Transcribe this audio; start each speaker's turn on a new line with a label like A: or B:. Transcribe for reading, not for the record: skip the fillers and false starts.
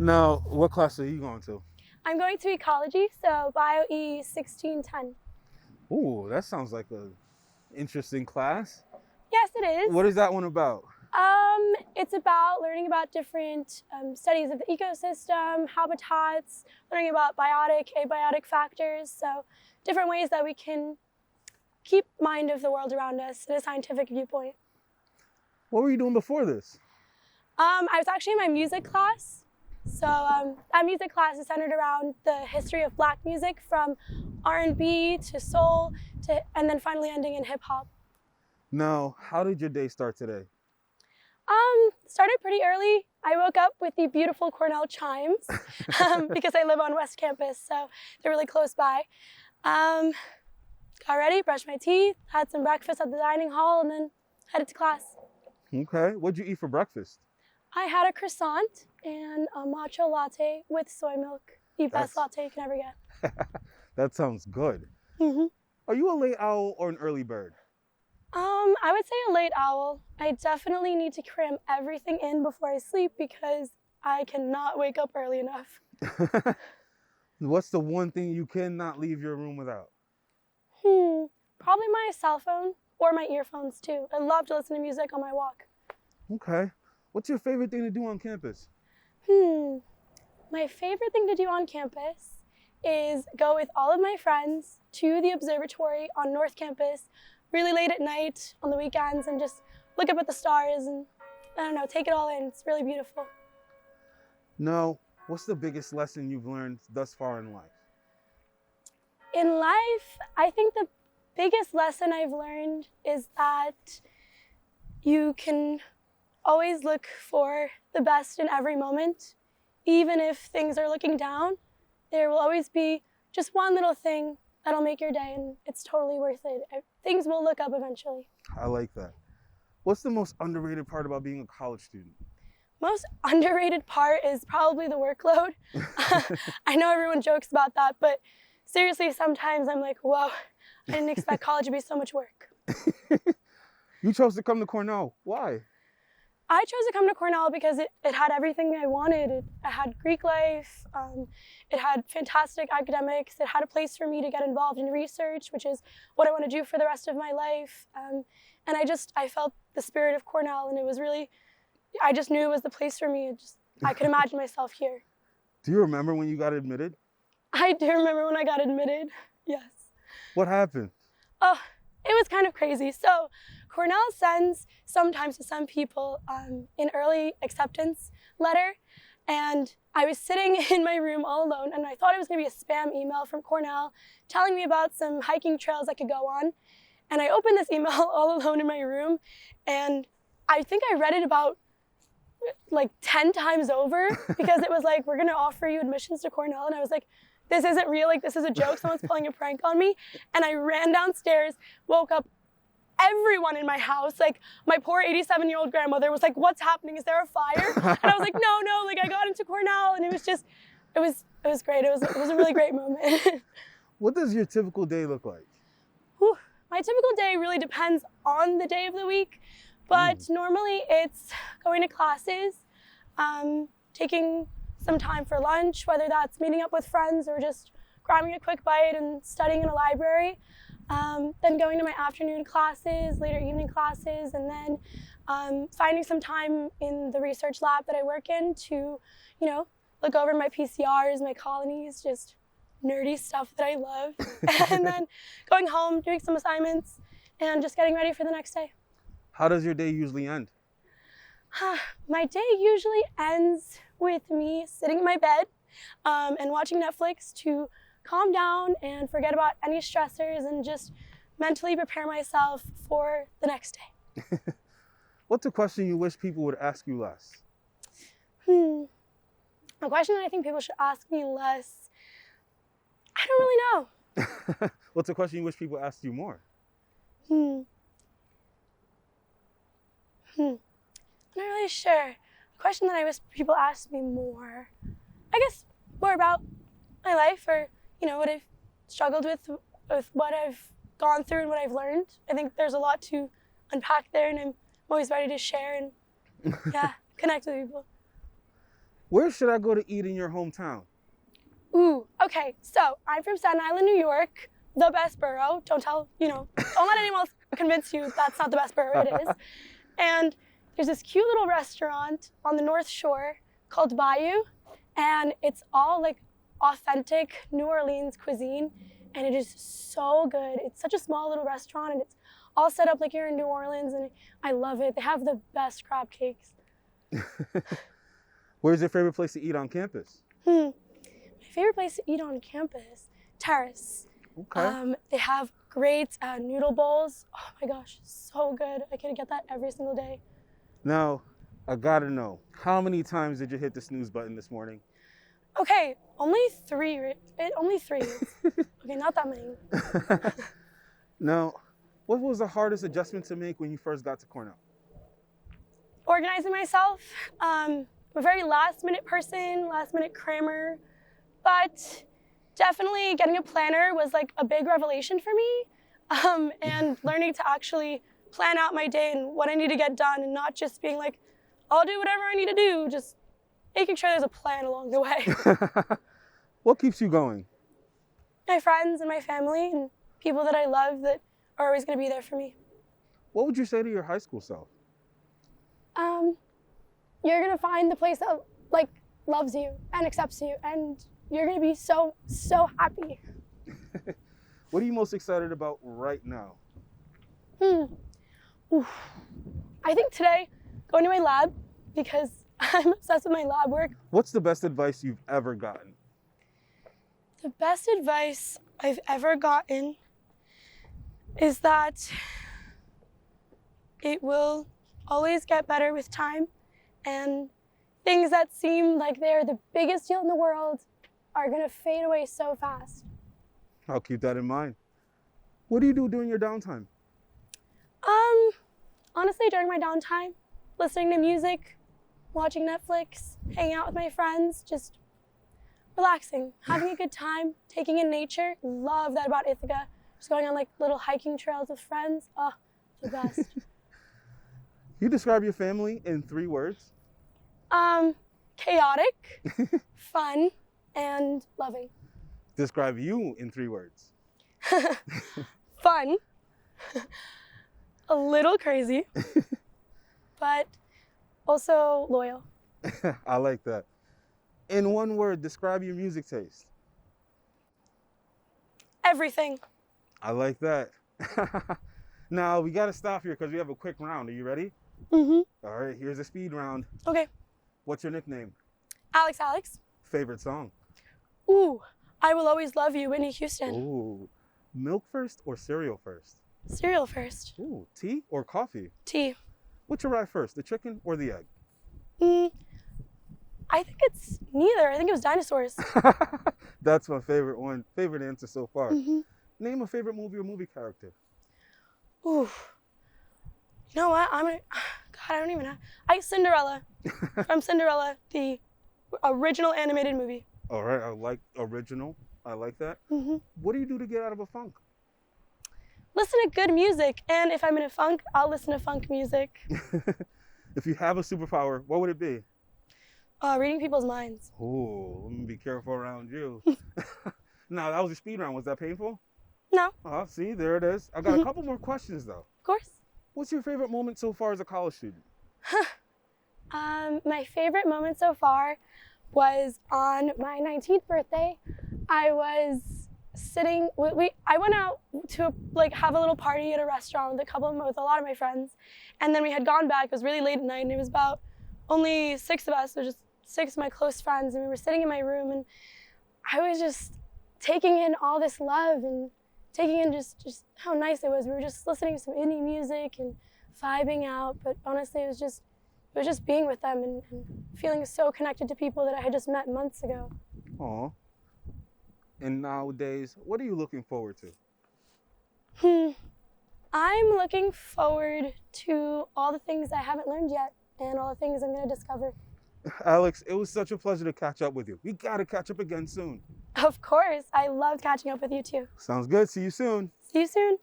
A: Now, what class are you going to?
B: I'm going to ecology, so Bio E 1610.
A: Ooh, that sounds like a interesting class.
B: Yes, it is.
A: What is that one about?
B: It's about learning about different studies of the ecosystem, habitats, learning about biotic, abiotic factors, so different ways that we can keep mind of the world around us in a scientific viewpoint.
A: What were you doing before this?
B: I was actually in my music class. So that music class is centered around the history of Black music, from R&B to soul, and then finally ending in hip hop.
A: Now, how did your day start today?
B: Started pretty early. I woke up with the beautiful Cornell chimes because I live on West Campus, so they're really close by. Got ready, brushed my teeth, had some breakfast at the dining hall, and then headed to class.
A: Okay, what'd you eat for breakfast?
B: I had a croissant and a matcha latte with soy milk. The best latte you can ever get.
A: That sounds good.
B: Mm-hmm.
A: Are you a late owl or an early bird?
B: I would say a late owl. I definitely need to cram everything in before I sleep because I cannot wake up early enough.
A: What's the one thing you cannot leave your room without?
B: Probably my cell phone or my earphones too. I love to listen to music on my walk.
A: Okay. What's your favorite thing to do on campus?
B: My favorite thing to do on campus is go with all of my friends to the observatory on North Campus really late at night on the weekends and just look up at the stars and, I don't know, take it all in. It's really beautiful.
A: Now, what's the biggest lesson you've learned thus far in life?
B: In life, I think the biggest lesson I've learned is that you can always look for the best in every moment. Even if things are looking down, there will always be just one little thing that'll make your day, and it's totally worth it. Things will look up eventually.
A: I like that. What's the most underrated part about being a college student?
B: Most underrated part is probably the workload. I know everyone jokes about that, but seriously, sometimes I'm like, whoa, I didn't expect college to be so much work.
A: You chose to come to Cornell. Why?
B: I chose to come to Cornell because it had everything I wanted. It had Greek life, it had fantastic academics, it had a place for me to get involved in research, which is what I want to do for the rest of my life. And I felt the spirit of Cornell, and it was really, I just knew it was the place for me. I could imagine myself here.
A: Do you remember when you got admitted?
B: I do remember when I got admitted, yes.
A: What happened?
B: Oh, it was kind of crazy. So Cornell sends sometimes to some people an early acceptance letter, and I was sitting in my room all alone, and I thought it was going to be a spam email from Cornell telling me about some hiking trails I could go on. And I opened this email all alone in my room, and I think I read it about like 10 times over because it was like, we're going to offer you admissions to Cornell. And I was like, this isn't real, like this is a joke, someone's pulling a prank on me. And I ran downstairs, woke up everyone in my house, like my poor 87-year-old grandmother was like, what's happening, is there a fire? And I was like, no, like I got into Cornell, and it was great, it was a really great moment.
A: What does your typical day look like?
B: Whew. My typical day really depends on the day of the week, but normally it's going to classes, taking some time for lunch, whether that's meeting up with friends or just grabbing a quick bite and studying in a library. Then going to my afternoon classes, later evening classes, and then finding some time in the research lab that I work in to, look over my PCRs, my colonies, just nerdy stuff that I love. And then going home, doing some assignments, and just getting ready for the next day.
A: How does your day usually end?
B: My day usually ends with me sitting in my bed and watching Netflix to calm down and forget about any stressors and just mentally prepare myself for the next day.
A: What's a question you wish people would ask you less?
B: A question that I think people should ask me less, I don't really know.
A: What's a question you wish people asked you more?
B: I'm not really sure. A question that I wish people asked me more, I guess more about my life, or what I've struggled with what I've gone through and what I've learned. I think there's a lot to unpack there, and I'm always ready to share and connect with people.
A: Where should I go to eat in your hometown?
B: Ooh, okay, so I'm from Staten Island, New York, the best borough. Don't let anyone else convince you that's not the best borough, it is. And there's this cute little restaurant on the North Shore called Bayou, and it's all like authentic New Orleans cuisine, and it is so good. It's such a small little restaurant, and it's all set up like you're in New Orleans, and I love it. They have the best crab cakes.
A: Where's your favorite place to eat on campus?
B: My favorite place to eat on campus? Terrace.
A: Okay.
B: They have great noodle bowls. Oh my gosh, so good. I could get that every single day.
A: Now, I gotta know, how many times did you hit the snooze button this morning?
B: Okay, only three. Okay, not that many.
A: Now, what was the hardest adjustment to make when you first got to Cornell?
B: Organizing myself. I'm a very last-minute person, last-minute crammer, but definitely getting a planner was like a big revelation for me, and learning to actually plan out my day and what I need to get done, and not just being like, I'll do whatever I need to do, just making sure there's a plan along the way.
A: What keeps you going?
B: My friends and my family and people that I love that are always going to be there for me.
A: What would you say to your high school self?
B: You're going to find the place that like loves you and accepts you, and you're going to be so happy.
A: What are you most excited about right now?
B: Oof. I think today, going to my lab, because I'm obsessed with my lab work.
A: What's the best advice you've ever gotten?
B: The best advice I've ever gotten is that it will always get better with time, and things that seem like they're the biggest deal in the world are gonna fade away so fast.
A: I'll keep that in mind. What do you do during your downtime?
B: Honestly, during my downtime, listening to music, watching Netflix, hanging out with my friends, just relaxing, having a good time, taking in nature. Love that about Ithaca. Just going on like little hiking trails with friends. Oh, the best.
A: You describe your family in 3 words?
B: Chaotic, fun, and loving.
A: Describe you in 3 words.
B: Fun, a little crazy, but also loyal.
A: I like that. In 1 word, describe your music taste.
B: Everything.
A: I like that. Now, we got to stop here because we have a quick round. Are you ready?
B: Mm-hmm.
A: All right, here's a speed round.
B: Okay.
A: What's your nickname?
B: Alex.
A: Favorite song?
B: Ooh, I Will Always Love You, Whitney Houston.
A: Ooh, milk first or cereal first?
B: Cereal first.
A: Ooh, tea or coffee?
B: Tea.
A: Which arrived first, the chicken or the egg?
B: I think it's neither. I think it was dinosaurs.
A: That's my favorite one. Favorite answer so far.
B: Mm-hmm.
A: Name a favorite movie or movie character.
B: Ooh. You know what? God, I don't even know. Cinderella. From Cinderella, the original animated movie.
A: All right, I like original. I like that.
B: Mm-hmm.
A: What do you do to get out of a funk?
B: Listen to good music, and if I'm in a funk, I'll listen to funk music.
A: If you have a superpower, what would it be?
B: Reading people's minds.
A: Oh, let me be careful around you. Now, that was a speed round. Was that painful?
B: No.
A: Oh, see, there it is. I got a couple more questions, though.
B: Of course.
A: What's your favorite moment so far as a college student?
B: My favorite moment so far was on my 19th birthday. I was sitting, I went out to have a little party at a restaurant with a lot of my friends. And then we had gone back. It was really late at night, and it was about only 6 of us. So just 6 of my close friends, and we were sitting in my room, and I was just taking in all this love and taking in just how nice it was. We were just listening to some indie music and vibing out, but honestly, it was just being with them and feeling so connected to people that I had just met months ago.
A: Aw. And nowadays, what are you looking forward to?
B: I'm looking forward to all the things I haven't learned yet and all the things I'm going to discover.
A: Alex, it was such a pleasure to catch up with you. We got to catch up again soon.
B: Of course. I loved catching up with you too.
A: Sounds good. See you soon.
B: See you soon.